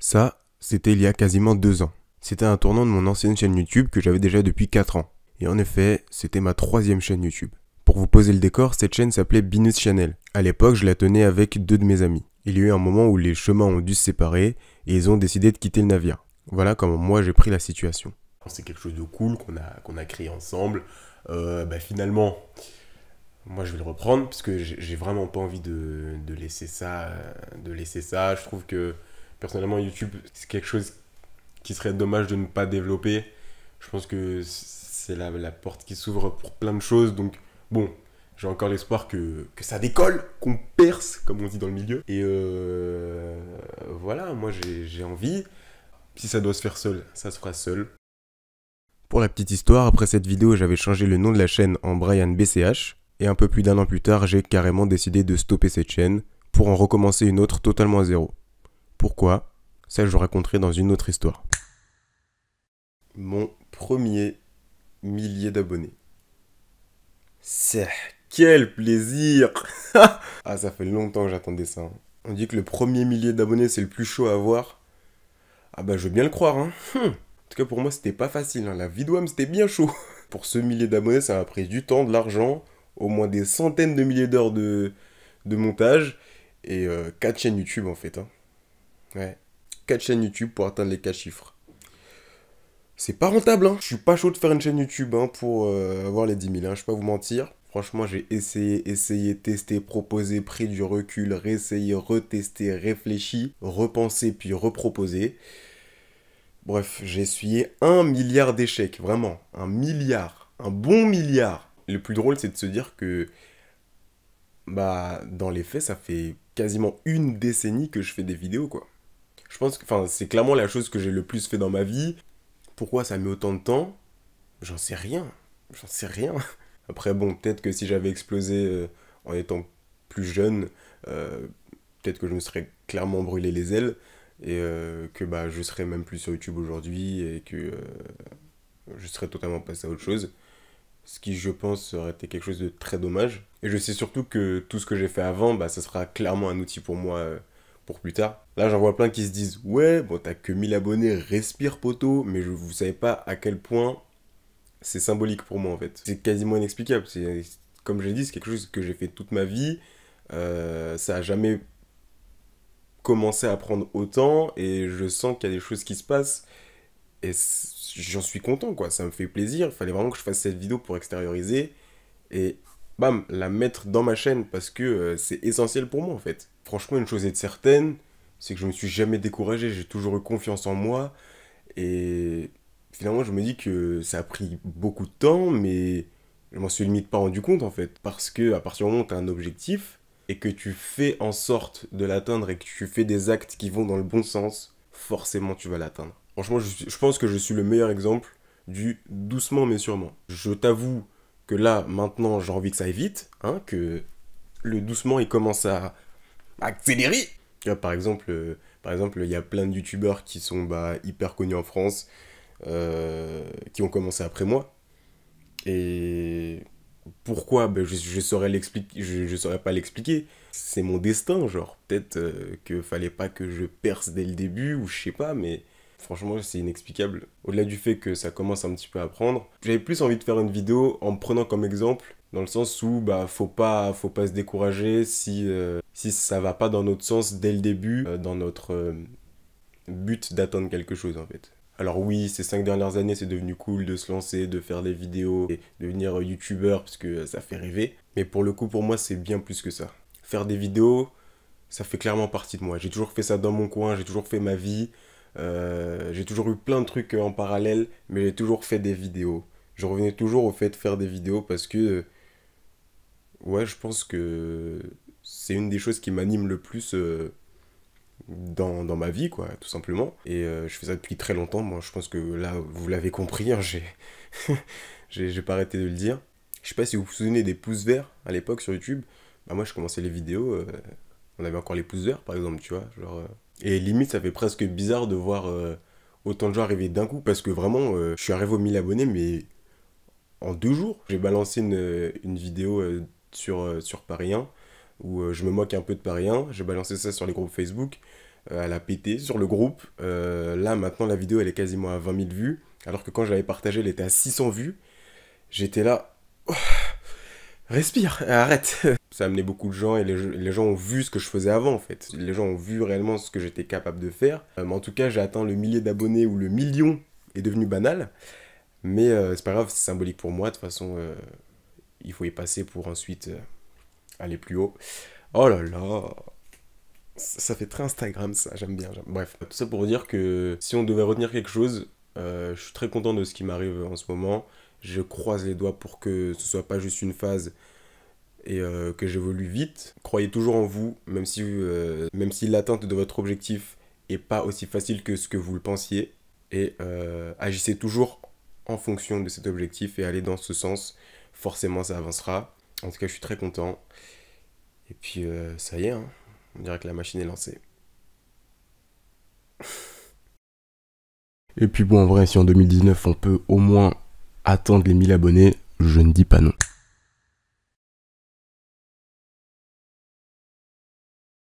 Ça, c'était il y a quasiment 2 ans. C'était un tournant de mon ancienne chaîne YouTube que j'avais déjà depuis 4 ans. Et en effet, c'était ma 3e chaîne YouTube. Pour vous poser le décor, cette chaîne s'appelait Binous Channel. À l'époque, je la tenais avec 2 de mes amis. Il y a eu un moment où les chemins ont dû se séparer et ils ont décidé de quitter le navire. Voilà comment moi j'ai pris la situation. C'est quelque chose de cool qu'on a créé ensemble. Finalement, moi je vais le reprendre parce que j'ai vraiment pas envie de laisser ça, Je trouve que personnellement YouTube c'est quelque chose qui serait dommage de ne pas développer. Je pense que c'est la porte qui s'ouvre pour plein de choses. Donc bon, j'ai encore l'espoir que ça décolle, qu'on perce, comme on dit dans le milieu. Et voilà, moi j'ai envie. Si ça doit se faire seul, ça se fera seul. Pour la petite histoire, après cette vidéo, j'avais changé le nom de la chaîne en Brian BCH. Et un peu plus d'1 an plus tard, j'ai carrément décidé de stopper cette chaîne pour en recommencer une autre totalement à zéro. Pourquoi? Ça, je le raconterai dans une autre histoire. Mon premier millier d'abonnés. C'est quel plaisir. Ah, ça fait longtemps que j'attendais ça. On dit que le premier millier d'abonnés, c'est le plus chaud à avoir. Ah bah, je veux bien le croire, hein. En tout cas, pour moi, c'était pas facile, hein. La vidéo, c'était bien chaud. Pour ce millier d'abonnés, ça m'a pris du temps, de l'argent, au moins des centaines de milliers d'heures de montage, et 4 chaînes YouTube, en fait, hein. Ouais. 4 chaînes YouTube pour atteindre les 4 chiffres. C'est pas rentable, hein. Je suis pas chaud de faire une chaîne YouTube hein, pour avoir les 10 000, hein. Je vais pas vous mentir. Franchement, j'ai essayé, testé, proposé, pris du recul, réessayé, retesté, réfléchi, repensé, puis reproposé. Bref, j'ai essuyé 1 milliard d'échecs, vraiment. 1 milliard. Un bon milliard. Le plus drôle, c'est de se dire que, bah, dans les faits, ça fait quasiment une décennie que je fais des vidéos, quoi. Je pense que, enfin, c'est clairement la chose que j'ai le plus fait dans ma vie. Pourquoi ça met autant de temps? J'en sais rien. J'en sais rien. Après, bon, peut-être que si j'avais explosé en étant plus jeune, euh, peut-être que je me serais clairement brûlé les ailes et que bah, je serais même plus sur YouTube aujourd'hui et que je serais totalement passé à autre chose. Ce qui, je pense, aurait été quelque chose de très dommage. Et je sais surtout que tout ce que j'ai fait avant, bah, ça sera clairement un outil pour moi pour plus tard. Là, j'en vois plein qui se disent « Ouais, bon, t'as que 1000 abonnés, respire poteau », mais vous savez pas à quel point c'est symbolique pour moi, en fait. C'est quasiment inexplicable. Comme je l'ai dit, c'est quelque chose que j'ai fait toute ma vie. Ça a jamais commencé à prendre autant, et je sens qu'il y a des choses qui se passent, et j'en suis content, quoi. Ça me fait plaisir. Il fallait vraiment que je fasse cette vidéo pour extérioriser, et bam, la mettre dans ma chaîne, parce que c'est essentiel pour moi, en fait. Franchement, une chose est certaine, c'est que je me suis jamais découragé, j'ai toujours eu confiance en moi, et finalement, je me dis que ça a pris beaucoup de temps, mais je m'en suis limite pas rendu compte, en fait. Parce que à partir du moment où tu as un objectif, et que tu fais en sorte de l'atteindre, et que tu fais des actes qui vont dans le bon sens, forcément tu vas l'atteindre. Franchement, je pense que je suis le meilleur exemple du doucement mais sûrement. Je t'avoue que là, maintenant, j'ai envie que ça aille vite, hein, que le doucement, il commence à accélérer. Par exemple, il y a plein de youtubeurs qui sont bah, hyper connus en France, qui ont commencé après moi. Et pourquoi ben, je saurais l'expliquer, je saurais pas l'expliquer. C'est mon destin, genre. Peut-être que fallait pas que je perce dès le début, ou je sais pas, mais franchement, c'est inexplicable. Au-delà du fait que ça commence un petit peu à prendre, j'avais plus envie de faire une vidéo en me prenant comme exemple, dans le sens où bah faut pas se décourager si ça va pas dans notre sens dès le début, dans notre but d'atteindre quelque chose en fait. Alors oui, ces 5 dernières années, c'est devenu cool de se lancer, de faire des vidéos, et devenir youtubeur, parce que ça fait rêver. Mais pour le coup, pour moi, c'est bien plus que ça. Faire des vidéos, ça fait clairement partie de moi. J'ai toujours fait ça dans mon coin, j'ai toujours fait ma vie. J'ai toujours eu plein de trucs en parallèle, mais j'ai toujours fait des vidéos. Je revenais toujours au fait de faire des vidéos parce que, ouais, je pense que c'est une des choses qui m'anime le plus dans ma vie, quoi, tout simplement. Et je fais ça depuis très longtemps. Moi, je pense que là, vous l'avez compris, hein, j'ai pas arrêté de le dire. Je sais pas si vous vous souvenez des pouces verts à l'époque sur YouTube. Bah, moi, je commençais les vidéos, on avait encore les pouces verts, par exemple, tu vois. Genre, et limite, ça fait presque bizarre de voir autant de gens arriver d'un coup, parce que vraiment, je suis arrivé aux 1000 abonnés, mais en 2 jours. J'ai balancé une vidéo sur Paris 1, où je me moque un peu de Paris 1. J'ai balancé ça sur les groupes Facebook. Elle a pété sur le groupe. Là, maintenant, la vidéo, elle est quasiment à 20 000 vues. Alors que quand je l'avais partagée, elle était à 600 vues. J'étais là... Oh, respire, arrête. Ça a amené beaucoup de gens et les gens ont vu ce que je faisais avant, en fait. Les gens ont vu réellement ce que j'étais capable de faire. Mais en tout cas, j'ai atteint le millier d'abonnés où le million est devenu banal. Mais c'est pas grave, c'est symbolique pour moi. De toute façon, il faut y passer pour ensuite aller plus haut. Oh là là, ça fait très Instagram ça, j'aime bien. Bref, tout ça pour dire que si on devait retenir quelque chose, je suis très content de ce qui m'arrive en ce moment. Je croise les doigts pour que ce soit pas juste une phase et que j'évolue vite. Croyez toujours en vous, même si l'atteinte de votre objectif est pas aussi facile que ce que vous le pensiez. Et agissez toujours en fonction de cet objectif et allez dans ce sens. Forcément, ça avancera. En tout cas, je suis très content. Et puis, ça y est, hein. On dirait que la machine est lancée. Et puis bon, en vrai, si en 2019, on peut au moins attendre les 1000 abonnés, je ne dis pas non.